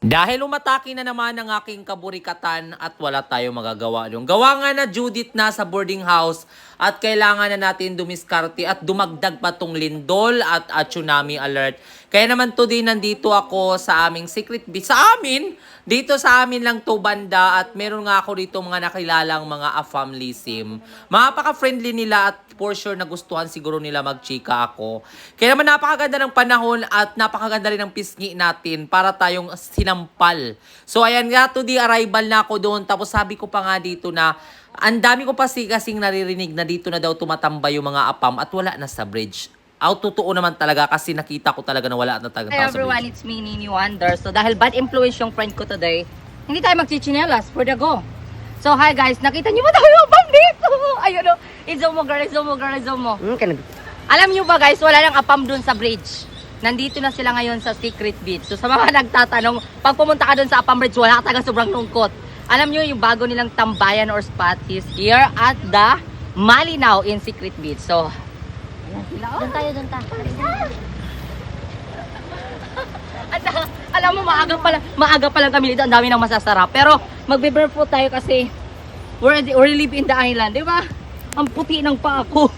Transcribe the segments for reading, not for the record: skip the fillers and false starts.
Dahil umatake na naman ang aking kaburikatan at wala tayong magagawa doon. Gawa nga na Judith na sa boarding house at kailangan na natin dumiskarte at dumagdag pa tong lindol at tsunami alert. Kaya naman today nandito ako sa aming secret beach. Sa amin, dito sa amin lang to banda at meron nga ako dito mga nakilalang mga family sim. Mapaka-friendly nila at for sure nagustuhan siguro nila magchika ako. Kaya naman napakaganda ng panahon at napakaganda rin ng pisngi natin para tayong sinampal. So ayan nga, today arrival na ako doon. Tapos sabi ko pa nga dito na ang dami ko pa kasing naririnig na dito na daw tumatambay yung mga apam at wala na sa bridge. Totoo naman talaga kasi nakita ko talaga na wala na talaga Hi tao sa everyone, bridge. it's me, Nini Wonder. So dahil bad influence yung friend ko today, hindi tayo magchichinelas for the go. So hi guys, nakita niyo ba tayo apam dito? Ayun o, i-zoom mo girl, i-zoom mo girl, i-zoom mo. Alam niyo ba guys, wala nang apam dun sa bridge. Nandito na sila ngayon sa Secret Beach. So sa mga nagtatanong, pag pumunta ka dun sa apam bridge, wala ka talaga sobrang lungkot. Alam niyo yung bago nilang tambayan or spot is here at the Malinaw in Secret Beach. So, ayan sila. Doon tayo, doon tayo. Alam mo, maaga pa lang kami dito. Ang dami nang masasarap. Pero, magbe-burp po tayo kasi we live in the island. Di ba? Ang puti ng paa ko.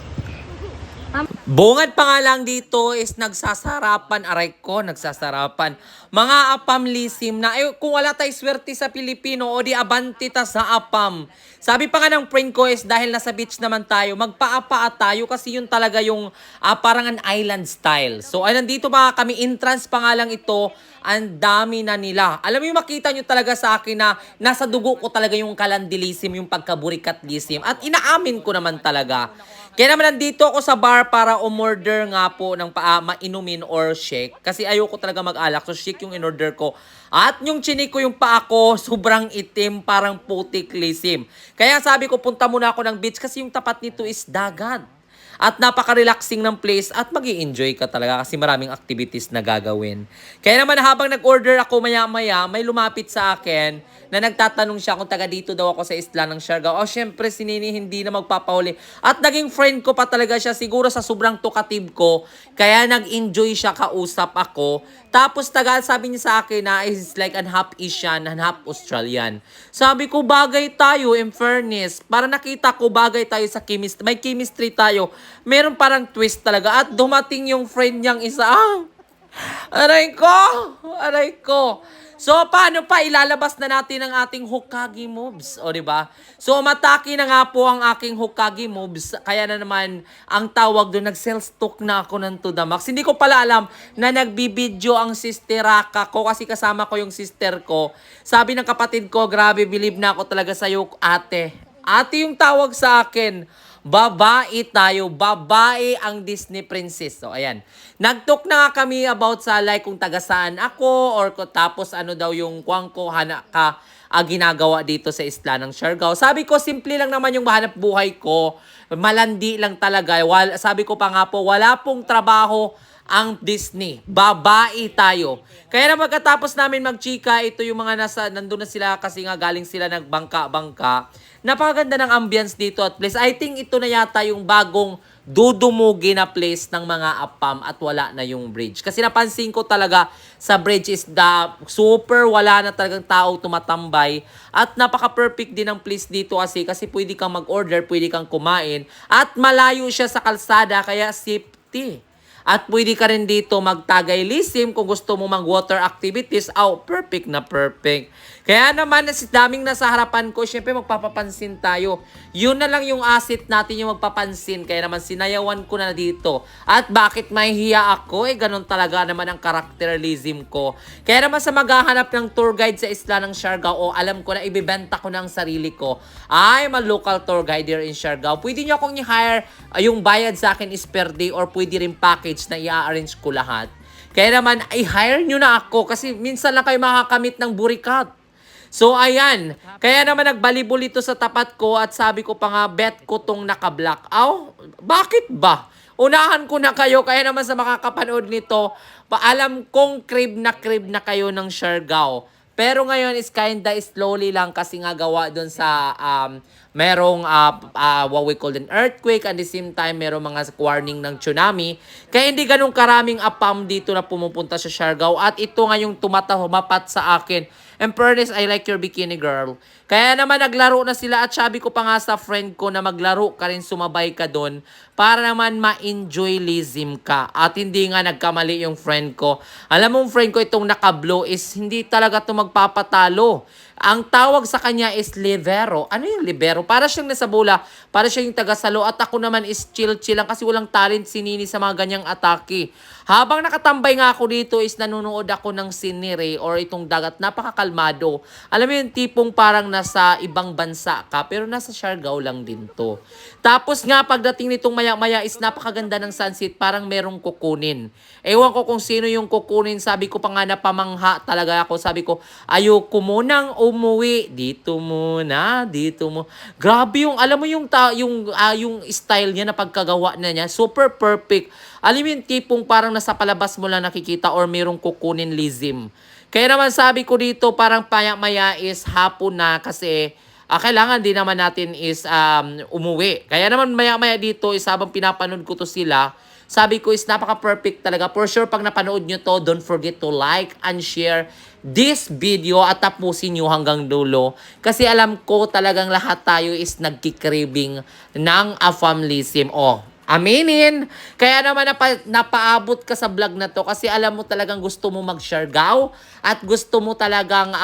Bungad pa nga lang dito is nagsasarapan, aray ko, nagsasarapan. Mga apam lisim na, kung wala tayo swerte sa Pilipino, o di abanti ta sa apam. Sabi pa nga ng friend ko is dahil nasa beach naman tayo, magpaapaa tayo kasi yun talaga yung parang an island style. So ay nandito pa kami, entrance pa nga lang ito, ang dami na nila. Alam mo yung makita nyo talaga sa akin na nasa dugo ko talaga yung kalandilism, yung pagkaburikat-lism. At inaamin ko naman talaga. Kaya naman nandito ako sa bar para umorder nga po ng mainumin or shake. Kasi ayoko talaga mag-alak. So shake yung in-order ko. At yung chinik ko yung paa ko, sobrang itim, parang putik lisim. Kaya sabi ko, punta muna ako ng beach kasi yung tapat nito is dagat. At napaka-relaxing ng place at mag-i-enjoy ka talaga kasi maraming activities na gagawin. Kaya naman habang nag-order ako maya-maya, may lumapit sa akin na nagtatanong siya kung taga dito daw ako sa isla ng Siargao. Syempre si Nini hindi na magpapahuli. At naging friend ko pa talaga siya siguro sa sobrang tukative ko. Kaya nag-enjoy siya, kausap ako. Tapos sabi niya sa akin na is like an half Asian and half Australian. Sabi ko bagay tayo in fairness. Para nakita ko bagay tayo sa chemistry. May chemistry tayo. Meron parang twist talaga. At dumating yung friend niyang isa. Aray ko! Aray ko! So, paano pa? Ilalabas na natin ang ating Hokage moves. O, diba? So, matake na nga po ang aking Hokage moves. Kaya na naman, ang tawag doon, nag-sales talk na ako ng to the max. Hindi ko pala alam na nagbibideo ang sister Raka ko kasi kasama ko yung sister ko. Sabi ng kapatid ko, grabe, believe na ako talaga sa'yo, ate. Ate yung tawag sa akin. Babae tayo. Babae ang Disney princess. So, ayan. Nag-talk na nga kami about sa like kung taga saan ako or tapos ano daw yung kuwang ko ginagawa dito sa isla ng Siargao. Sabi ko, simple lang naman yung mahanap buhay ko. Malandi lang talaga. Sabi ko pa nga po, wala pong trabaho ang Disney. Babae tayo. Kaya na pagkatapos namin magchika, ito yung mga nandun na sila kasi nga galing sila nagbangka-bangka. Napakaganda ng ambience dito at place. I think ito na yata yung bagong dudumugi na place ng mga apam at wala na yung bridge. Kasi napansin ko talaga sa bridge is super wala na talagang tao tumatambay at napaka-perfect din ang place dito kasi pwede kang mag-order, pwede kang kumain at malayo siya sa kalsada kaya safety. At pwede ka rin dito magtagay lisim kung gusto mo mag-water activities. Perfect na perfect. Kaya naman, daming nasa harapan ko, syempre magpapapansin tayo. Yun na lang yung asset natin, yung magpapansin. Kaya naman, sinayawan ko na dito. At bakit mahihiya ako? Ganun talaga naman ang characterism ko. Kaya naman sa maghahanap ng tour guide sa isla ng Siargao, alam ko na ibibenta ko na ang sarili ko. I'm a local tour guide here in Siargao. Pwede nyo akong i-hire, yung bayad sa akin is per day or pwede rin package na i-arrange ko lahat. Kaya naman, i-hire nyo na ako kasi minsan lang kayo makakamit ng burikat. So, ayan. Kaya naman nagbalibol ito sa tapat ko at sabi ko pa nga, bet ko tong naka-black. Bakit ba? Unahan ko na kayo. Kaya naman sa makakapanood nito, paalam kong crib na kayo ng Siargao. Pero ngayon is kinda slowly lang kasi nga gawa doon sa merong what we call an earthquake, at the same time merong mga warning ng tsunami. Kaya hindi ganun karaming APAM dito na pumupunta sa Siargao, at ito nga yung tumapat sa akin. And fairness, I like your bikini girl. Kaya naman naglaro na sila, at sabi ko pa nga sa friend ko na maglaro ka rin, sumabay ka doon para naman ma-enjoy Lizim ka. At hindi nga nagkamali yung friend ko. Alam mo, friend ko, itong naka-blue is hindi talaga ito magpapatalo. Ang tawag sa kanya is libero. Ano yung libero? Para siyang nasa bola, para siyang yung tagasalo, at ako naman is chill-chill lang kasi walang talent si Nini sa mga ganyang atake. Habang nakatambay nga ako dito is nanonood ako ng sinire or itong dagat, napakakalmado. Alam mo yung tipong parang nasa ibang bansa ka pero nasa Siargao lang din to. Tapos nga pagdating nitong maya-maya is napakaganda ng sunset, parang merong kukunin. Ewan ko kung sino yung kukunin, sabi ko pa nga napamangha talaga ako. Sabi ko, ayoko munang umuwi. Dito muna, dito mo. Grabe yung, alam mo yung style niya na pagkagawa na niya, super perfect. Alam mo yung tipong parang nasa palabas mo lang nakikita or merong kukunin Lizim. Kaya naman sabi ko dito, parang maya is hapon na kasi kailangan din naman natin is umuwi. Kaya naman maya dito is habang pinapanood ko to sila, sabi ko is napaka-perfect talaga. For sure, pag napanood nyo to, don't forget to like and share this video at tapusin nyo hanggang dulo. Kasi alam ko talagang lahat tayo is nagkikraving ng AFAM-lism. Aminin. Kaya naman napaabot ka sa vlog na to kasi alam mo talagang gusto mo mag-Siargao at gusto mo talagang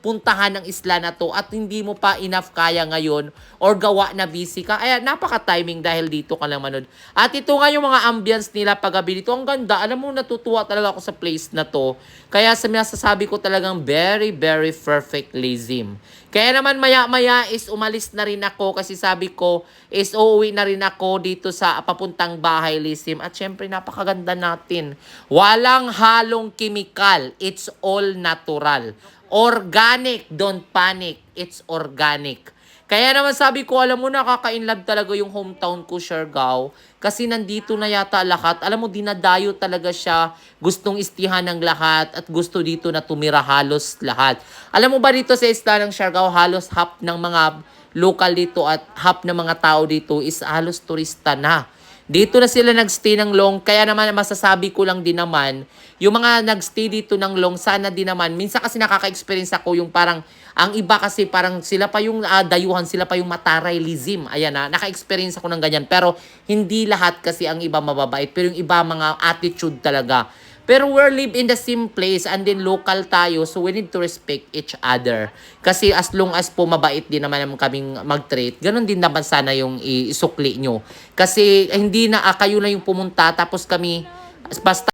puntahan ng isla na to at hindi mo pa enough kaya ngayon or gawa na busy ka. Kaya napaka-timing dahil dito ka lang manood. At ito nga yung mga ambience nila paggabi dito. Ang ganda. Alam mo, natutuwa talaga ako sa place na to. Kaya masasabi ko talagang very, very perfect Lizim. Kaya naman maya-maya is umalis na rin ako kasi sabi ko is uuwi na rin ako dito sa papuntang bahay Lizim. At syempre napakaganda natin. Walang halong chemical. It's all natural. Organic. Don't panic. It's organic. Kaya naman sabi ko, alam mo, nakaka-inlove talaga yung hometown ko, Siargao. Kasi nandito na yata lahat. Alam mo, dinadayo talaga siya. Gustong istihan ng lahat at gusto dito na tumira halos lahat. Alam mo ba dito sa isla ng Siargao, halos half ng mga local dito at half ng mga tao dito is halos turista na. Dito na sila nagstay ng long, kaya naman masasabi ko lang din naman, yung mga nagstay dito ng long, sana din naman, minsan kasi nakaka-experience ako yung parang, ang iba kasi parang sila pa yung dayuhan, sila pa yung mataray Lizim. Ayan naka-experience ako ng ganyan. Pero hindi lahat kasi ang iba mababait, pero yung iba mga attitude talaga. Pero we live in the same place and then local tayo, so we need to respect each other. Kasi as long as po mabait din naman kaming mag-treat, ganun din naman sana yung isukli nyo. Kasi hindi na kayo na yung pumunta, tapos kami basta